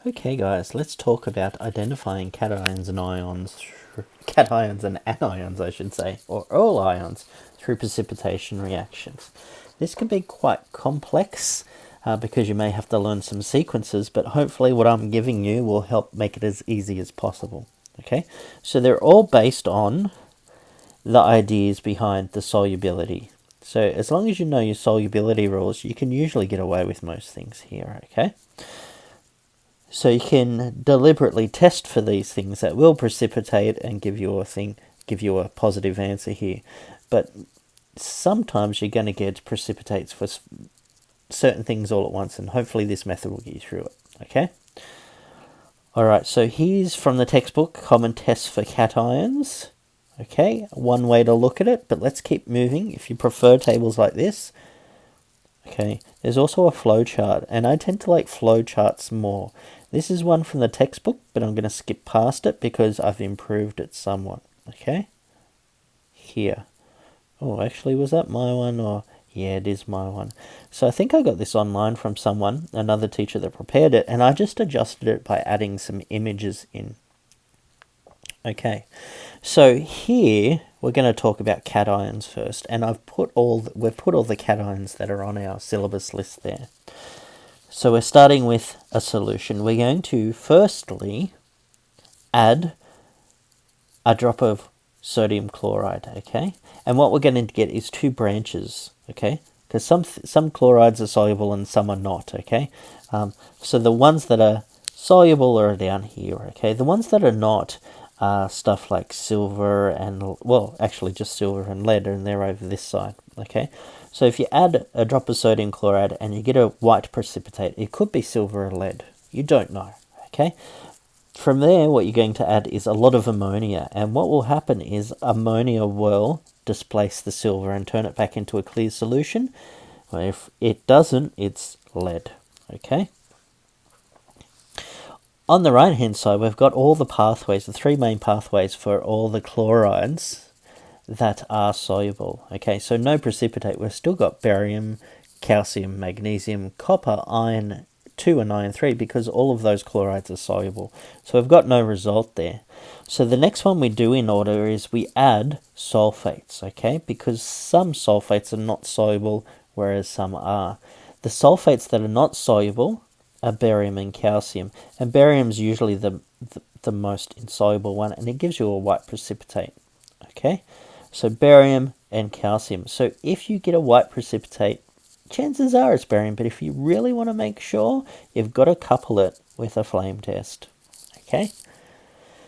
Okay guys, let's talk about identifying cations and ions, cations and anions I should say, or all ions, through precipitation reactions. This can be quite complex because you may have to learn some sequences, but hopefully what I'm giving you will help make it as easy as possible. Okay, so they're all based on the ideas behind the solubility. So as long as you know your solubility rules, you can usually get away with most things here, okay? So you can deliberately test for these things that will precipitate and give you a positive answer here. But sometimes you're going to get precipitates for certain things all at once, and hopefully this method will get you through it, okay? Alright, so here's from the textbook, Common Tests for Cations. Okay, one way to look at it, but let's keep moving. If you prefer tables like this, okay, there's also a flow chart, and I tend to like flow charts more. This is one from the textbook, but I'm going to skip past it because I've improved it somewhat, okay? Here. Oh, actually, was that my one? Or yeah, it is my one. So I think I got this online from someone, another teacher that prepared it, and I just adjusted it by adding some images in. Okay, so here we're going to talk about cations first, and we've put all the cations that are on our syllabus list there. So we're starting with a solution. We're going to firstly add a drop of sodium chloride, okay? And what we're going to get is two branches, okay? Because some chlorides are soluble and some are not, okay? So the ones that are soluble are down here, okay? The ones that are not are stuff like silver and, well, actually just silver and lead, and they're over this side, okay? So if you add a drop of sodium chloride and you get a white precipitate, it could be silver or lead. You don't know, okay? From there, what you're going to add is a lot of ammonia, and what will happen is ammonia will displace the silver and turn it back into a clear solution. Well, if it doesn't, it's lead, okay? On the right hand side, we've got all the pathways, the three main pathways for all the chlorides that are soluble. Okay, so no precipitate. We've still got barium, calcium, magnesium, copper, iron 2 and iron 3 because all of those chlorides are soluble. So we've got no result there. So the next one we do in order is we add sulfates, okay, because some sulfates are not soluble whereas some are. The sulfates that are not soluble are barium and calcium, and barium is usually the most insoluble one, and it gives you a white precipitate, okay? So barium and calcium. So if you get a white precipitate, chances are it's barium, but if you really want to make sure, you've got to couple it with a flame test, okay?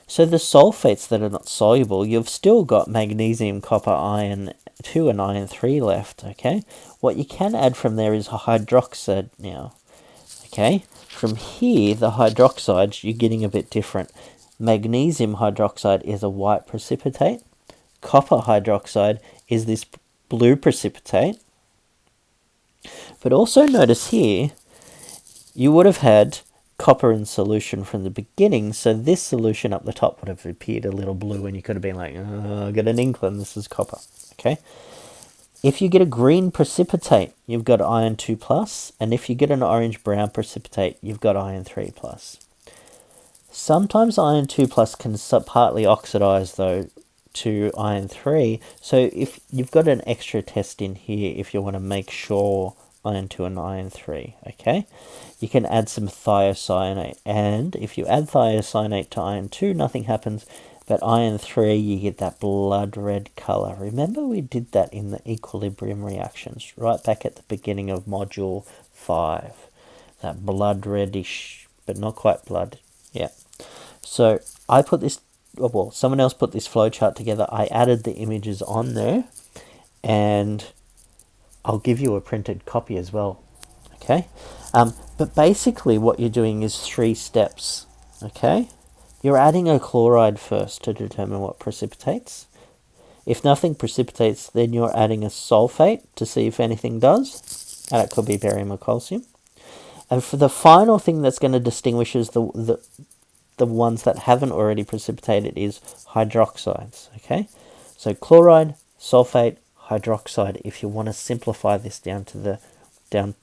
So the sulfates that are not soluble, you've still got magnesium, copper, iron 2 and iron 3 left, okay? What you can add from there is hydroxide now, okay? From here, the hydroxides, you're getting a bit different. Magnesium hydroxide is a white precipitate. Copper hydroxide is this blue precipitate. But also notice here, you would have had copper in solution from the beginning, so this solution up the top would have appeared a little blue, and you could have been like, oh, I got an inkling this is copper, okay? If you get a green precipitate, you've got iron 2+, and if you get an orange-brown precipitate, you've got iron 3+. Sometimes iron 2+ can partly oxidize, though, to iron 3, so if you've got an extra test in here if you want to make sure iron 2 and iron 3, okay? You can add some thiocyanate, and if you add thiocyanate to iron 2, nothing happens, but iron 3, you get that blood red colour. Remember we did that in the equilibrium reactions, right back at the beginning of module 5. That blood reddish, but not quite blood, yeah. So I put this, well, someone else put this flowchart together. I added the images on there, and I'll give you a printed copy as well, okay? But basically what you're doing is 3 steps, okay? You're adding a chloride first to determine what precipitates. If nothing precipitates, then you're adding a sulfate to see if anything does, and it could be barium or calcium. And for the final thing that's going to distinguish is the ones that haven't already precipitated is hydroxides, okay? So chloride, sulfate, hydroxide, if you want to simplify this down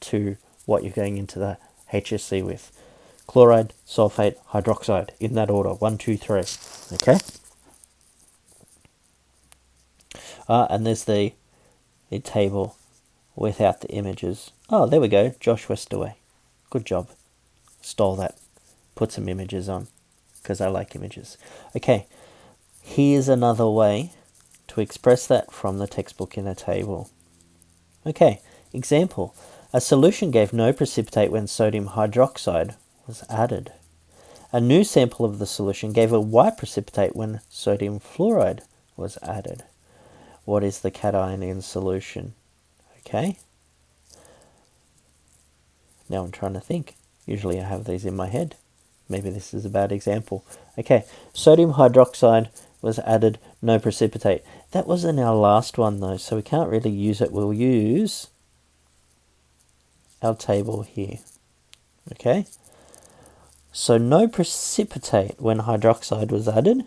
to what you're going into the HSC with. chloride, sulfate, hydroxide, in that order, 1, 2, 3. Okay? And there's the table without the images. Oh, there we go, Josh Westerway. Good job. Stole that. Put some images on, because I like images. Okay, here's another way to express that from the textbook in a table. Okay, example. A solution gave no precipitate when sodium hydroxide was added. A new sample of the solution gave a white precipitate when sodium fluoride was added. What is the cation in solution? Okay. Now I'm trying to think. Usually I have these in my head. Maybe this is a bad example. Okay, sodium hydroxide was added, no precipitate. That wasn't our last one though, so we can't really use it. We'll use our table here. Okay, so no precipitate when hydroxide was added.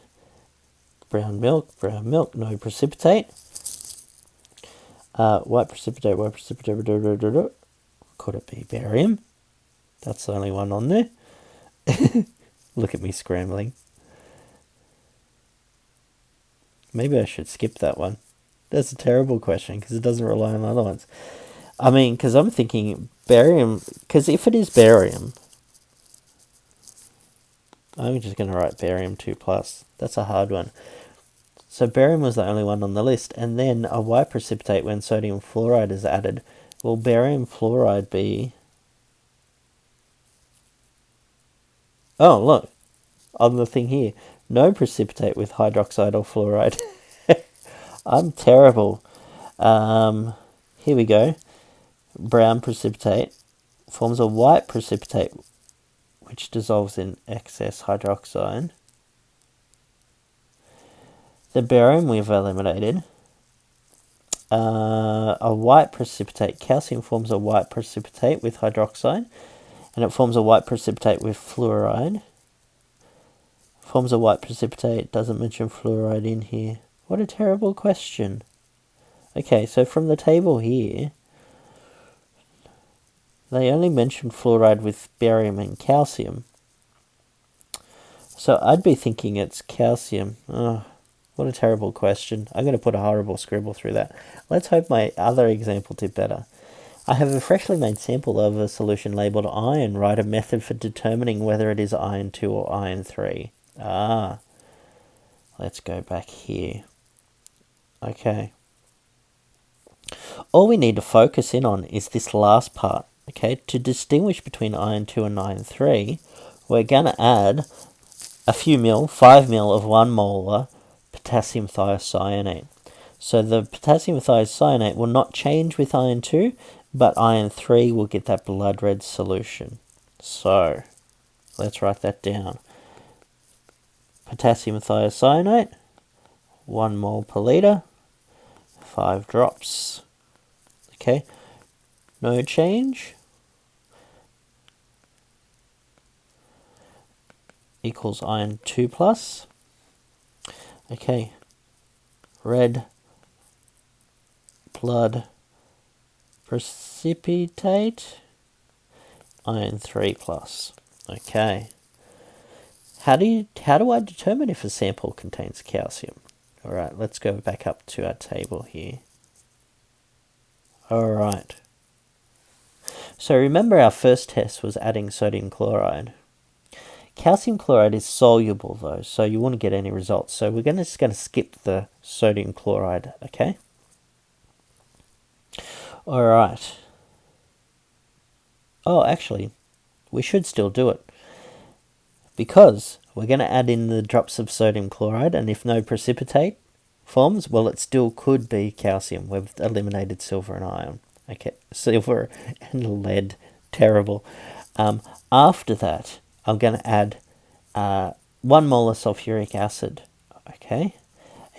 Brown milk, no precipitate. White precipitate. Could it be barium? That's the only one on there. Look at me scrambling. Maybe I should skip that one. That's a terrible question because it doesn't rely on other ones. I mean, because I'm thinking barium, because if it is barium, I'm just going to write barium 2+. That's a hard one. So barium was the only one on the list. And then a white precipitate when sodium fluoride is added. Will barium fluoride be... Oh, look. On the thing here. No precipitate with hydroxide or fluoride. I'm terrible. Here we go. Brown precipitate forms a white precipitate which dissolves in excess hydroxide. The barium we've eliminated. A white precipitate. Calcium forms a white precipitate with hydroxide, and it forms a white precipitate with fluoride. Forms a white precipitate, doesn't mention fluoride in here. What a terrible question. Okay, so from the table here, they only mention fluoride with barium and calcium. So I'd be thinking it's calcium. Oh, what a terrible question. I'm going to put a horrible scribble through that. Let's hope my other example did better. I have a freshly made sample of a solution labelled iron. Write a method for determining whether it is iron 2 or iron 3. Let's go back here. Okay. All we need to focus in on is this last part. Okay, to distinguish between iron 2 and iron 3, we're going to add a few mil, 5 mil of 1 molar potassium thiocyanate. So the potassium thiocyanate will not change with iron 2, but iron 3 will get that blood red solution. So let's write that down. Potassium thiocyanate, 1 mole per litre, 5 drops. Okay, no change. Equals iron 2+. Okay, red blood precipitate, iron 3+. Okay. How do I determine if a sample contains calcium? All right, let's go back up to our table here. All right. So remember our first test was adding sodium chloride. Calcium chloride is soluble though, so you wouldn't get any results. So we're just going to skip the sodium chloride, okay? All right. Oh, actually, we should still do it, because we're going to add in the drops of sodium chloride, and if no precipitate forms, well, it still could be calcium. We've eliminated silver and iron. Okay, silver and lead, terrible. After that, I'm going to add 1 molar sulfuric acid. Okay,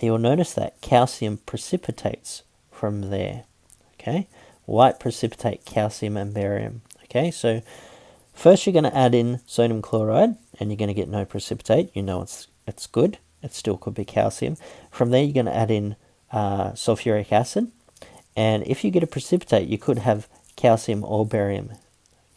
you'll notice that calcium precipitates from there. Okay, white precipitate, calcium and barium. Okay, so first you're going to add in sodium chloride, and you're going to get no precipitate. You know it's good. It still could be calcium. From there you're going to add in sulfuric acid, and if you get a precipitate, you could have calcium or barium.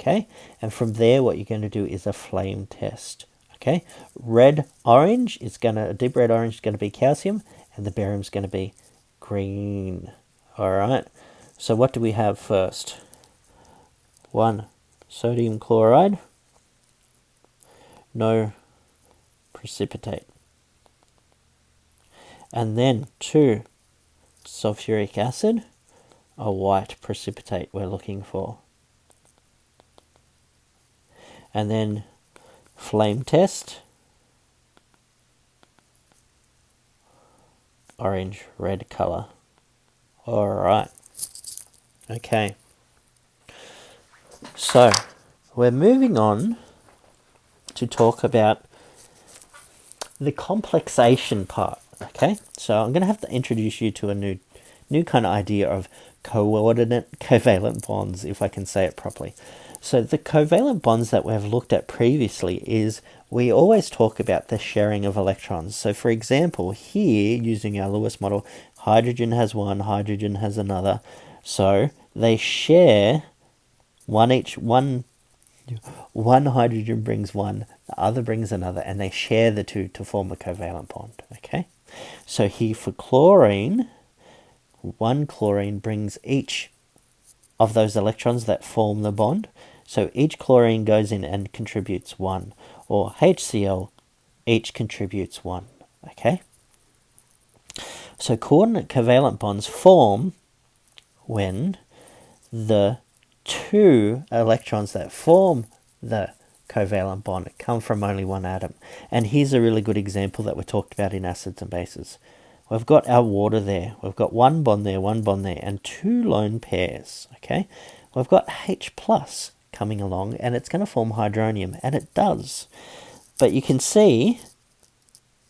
Okay, and from there what you're going to do is a flame test. Okay, red orange is going to, a deep red orange is going to be calcium, and the barium is going to be green. All right, so what do we have first? 1 sodium chloride, no precipitate. And then 2 sulfuric acid, a white precipitate we're looking for. And then flame test, orange red color. All right. Okay. So we're moving on to talk about the complexation part. Okay. So I'm going to have to introduce you to a new kind of idea of coordinate covalent bonds, if I can say it properly. So the covalent bonds that we've looked at previously is we always talk about the sharing of electrons. So for example, here using our Lewis model, hydrogen has one, hydrogen has another. So they share one hydrogen brings one, the other brings another, and they share the two to form a covalent bond. Okay. So here for chlorine, one chlorine brings each of those electrons that form the bond. So each chlorine goes in and contributes one, or HCl, each contributes one. Okay? So coordinate covalent bonds form when the 2 electrons that form the covalent bond come from only one atom. And here's a really good example that we talked about in acids and bases. We've got our water there. We've got one bond there, and 2 lone pairs. Okay? We've got H plus coming along, and it's going to form hydronium, and it does. But you can see,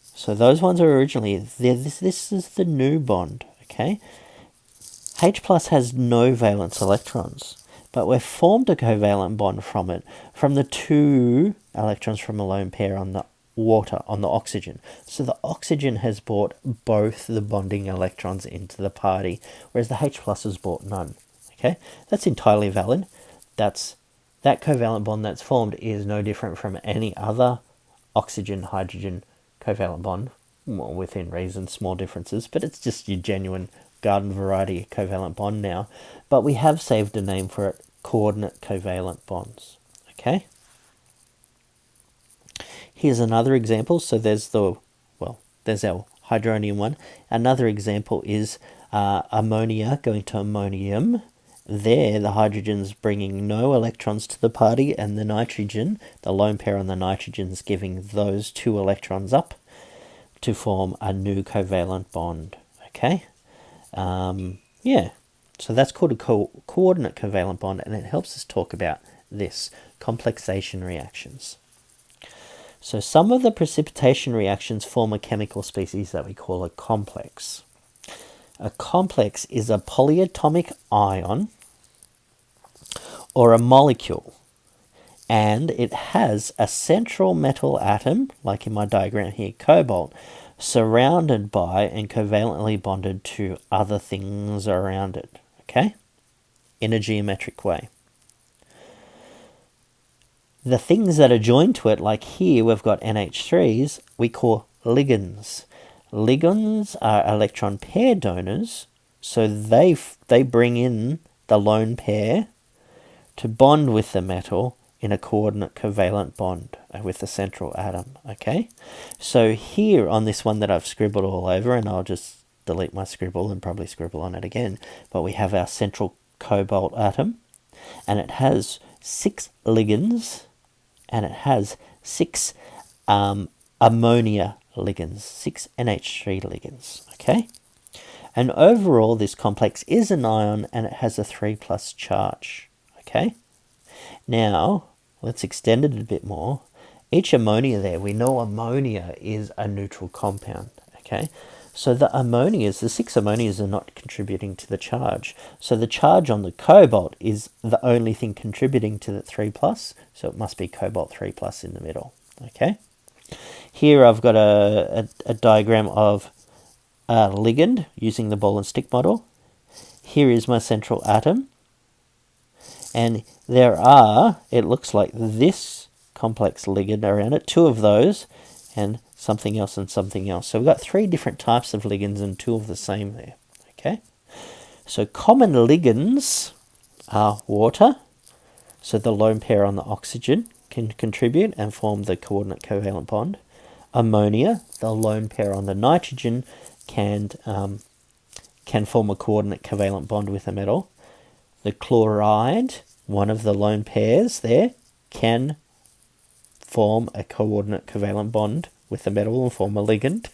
so those ones are originally, this is the new bond, okay? H plus has no valence electrons, but we've formed a covalent bond from it, from the 2 electrons from a lone pair on the water, on the oxygen. So the oxygen has brought both the bonding electrons into the party, whereas the H plus has brought none. Okay, that's entirely valid. That covalent bond that's formed is no different from any other oxygen-hydrogen covalent bond, well, within reason, small differences, but it's just your genuine garden variety covalent bond now. But we have saved a name for it, coordinate covalent bonds. Okay. Here's another example. So there's our hydronium one. Another example is ammonia going to ammonium. There, the hydrogen's bringing no electrons to the party, and the nitrogen, the lone pair on the nitrogen's giving those 2 electrons up to form a new covalent bond. Okay? Yeah. So that's called a coordinate covalent bond, and it helps us talk about this, complexation reactions. So some of the precipitation reactions form a chemical species that we call a complex. A complex is a polyatomic ion or a molecule, and it has a central metal atom, like in my diagram here, cobalt, surrounded by and covalently bonded to other things around it, okay, in a geometric way. The things that are joined to it, like here we've got NH3s, we call ligands. Ligands are electron pair donors, so they bring in the lone pair to bond with the metal in a coordinate covalent bond with the central atom, okay? So here on this one that I've scribbled all over, and I'll just delete my scribble and probably scribble on it again, but we have our central cobalt atom, and it has 6 ligands, and it has 6 ammonia ligands, 6 NH3 ligands, okay? And overall, this complex is an ion, and it has a 3+ charge, okay? Now, let's extend it a bit more. Each ammonia there, we know ammonia is a neutral compound, okay? So the 6 ammonias are not contributing to the charge. So the charge on the cobalt is the only thing contributing to the 3+, so it must be cobalt 3+ in the middle, okay? Here I've got a diagram of a ligand using the ball and stick model. Here is my central atom. And there are, it looks like this complex ligand around it, 2 of those, and something else and something else. So we've got 3 different types of ligands and 2 of the same there. Okay? So common ligands are water, so the lone pair on the oxygen can contribute and form the coordinate covalent bond. Ammonia, the lone pair on the nitrogen, can form a coordinate covalent bond with a metal. The chloride, one of the lone pairs there, can form a coordinate covalent bond with a metal and form a ligand.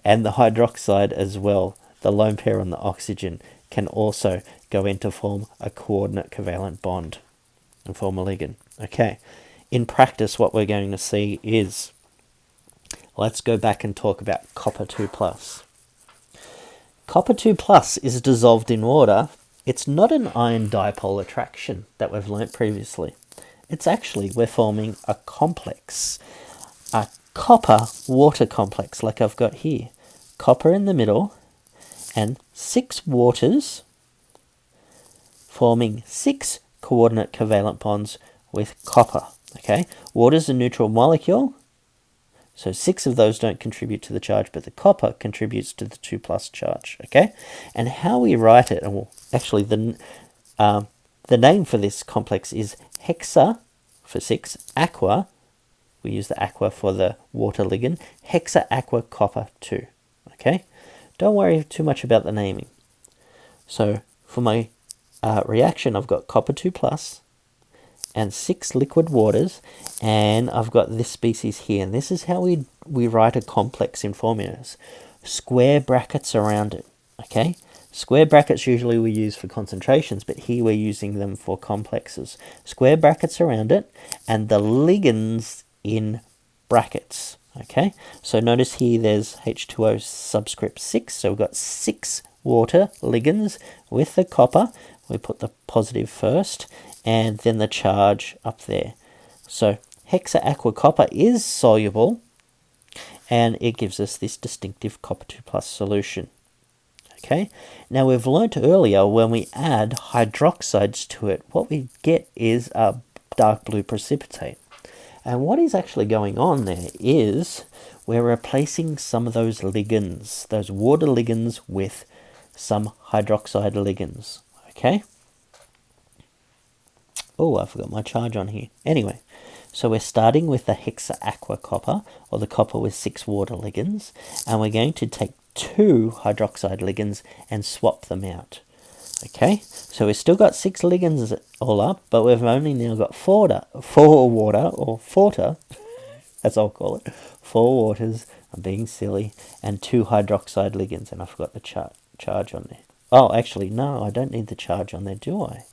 And the hydroxide as well, the lone pair on the oxygen, can also go in to form a coordinate covalent bond and form a ligand. Okay, in practice what we're going to see is, let's go back and talk about copper 2+. Copper 2+ is dissolved in water. It's not an ion dipole attraction that we've learnt previously. It's actually, we're forming a complex, a copper-water complex like I've got here. Copper in the middle and 6 waters forming 6 coordinate covalent bonds with copper. Okay, water's a neutral molecule, so 6 of those don't contribute to the charge, but the copper contributes to the 2+ charge. Okay, and how we write it, and well, actually the name for this complex is hexa for 6, aqua. We use the aqua for the water ligand. Hexa aqua copper 2. Okay, don't worry too much about the naming. So for my reaction, I've got copper 2+ and 6 liquid waters, and I've got this species here. And this is how we write a complex in formulas. Square brackets around it. Okay, square brackets usually we use for concentrations, but here we're using them for complexes. Square brackets around it, and the ligands in brackets. Okay, so notice here there's H2O subscript 6, so we've got 6 water ligands with the copper. We put the positive first, and then the charge up there. So hexa aqua copper is soluble, and it gives us this distinctive copper 2+ solution. Okay, now we've learnt earlier when we add hydroxides to it, what we get is a dark blue precipitate. And what is actually going on there is we're replacing some of those ligands, those water ligands, with some hydroxide ligands. Okay. Oh, I forgot my charge on here. Anyway, so we're starting with the hexa aqua copper, or the copper with 6 water ligands, and we're going to take 2 hydroxide ligands and swap them out. Okay, so we've still got 6 ligands all up, but we've only now got 4 water, or 4, as I'll call it, 4 waters, I'm being silly, and 2 hydroxide ligands, and I forgot the charge on there. Oh, actually, no, I don't need the charge on there, do I?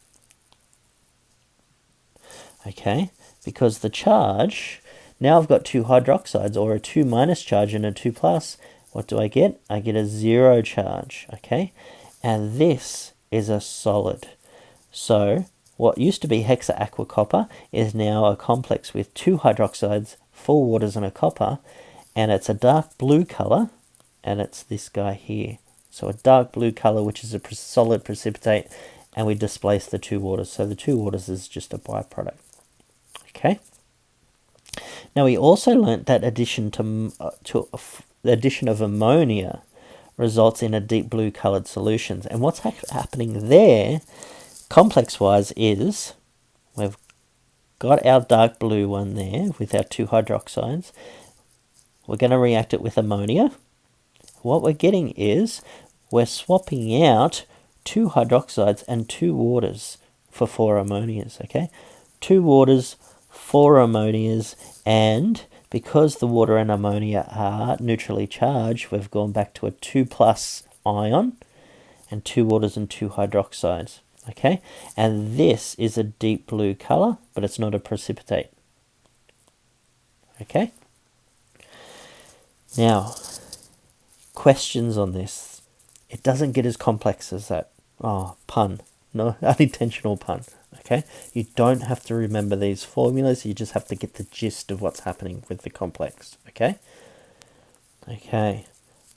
Okay, because the charge, now I've got 2 hydroxides, or a 2- charge and a 2+. What do I get? I get a 0 charge, okay? And this is a solid. So what used to be hexa aqua copper is now a complex with 2 hydroxides, 4 waters and a copper, and it's a dark blue color, and it's this guy here. So a dark blue color, which is a solid precipitate, and we displace the 2 waters. So the 2 waters is just a byproduct. Okay. Now we also learnt that the addition of ammonia results in a deep blue coloured solutions. And what's happening there, complex-wise, is we've got our dark blue one there with our 2 hydroxides. We're going to react it with ammonia. What we're getting is we're swapping out 2 hydroxides and 2 waters for 4 ammonias, okay? 2 waters, 4 ammonias, and because the water and ammonia are neutrally charged, we've gone back to a 2+ ion and 2 waters and 2 hydroxides. Okay, and this is a deep blue color, but it's not a precipitate. Okay, now questions on this. It doesn't get as complex as that. Oh, pun. No, unintentional pun. Okay, you don't have to remember these formulas, you just have to get the gist of what's happening with the complex. Okay,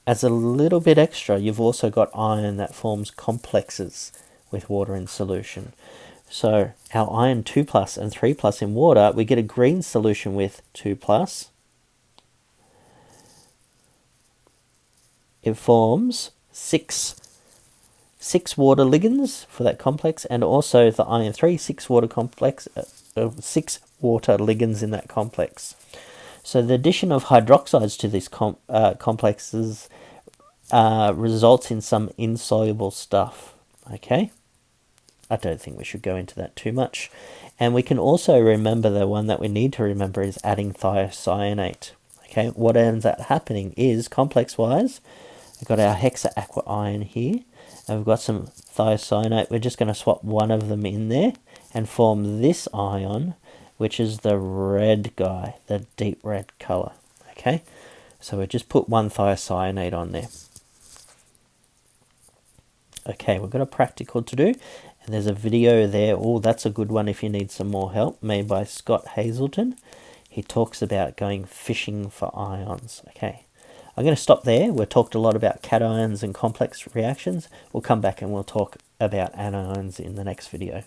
as a little bit extra, you've also got iron that forms complexes with water in solution. So our iron 2 plus and 3 plus in water, we get a green solution with 2 plus. It forms six water ligands for that complex, and also the iron 3, 6 water complex, 6 water ligands in that complex. So the addition of hydroxides to these complexes results in some insoluble stuff. Okay, I don't think we should go into that too much. And we can also remember, the one that we need to remember is adding thiocyanate. Okay, what ends up happening is, complex-wise, we've got our hexa-aqua ion here, and we've got some thiocyanate. We're just going to swap one of them in there and form this ion, which is the red guy, the deep red color. Okay, so we just put one thiocyanate on there. Okay, we've got a practical to do, and there's a video there. Oh, that's a good one if you need some more help, made by Scott Hazelton. He talks about going fishing for ions. Okay, I'm going to stop there. We've talked a lot about cations and complex reactions. We'll come back and we'll talk about anions in the next video.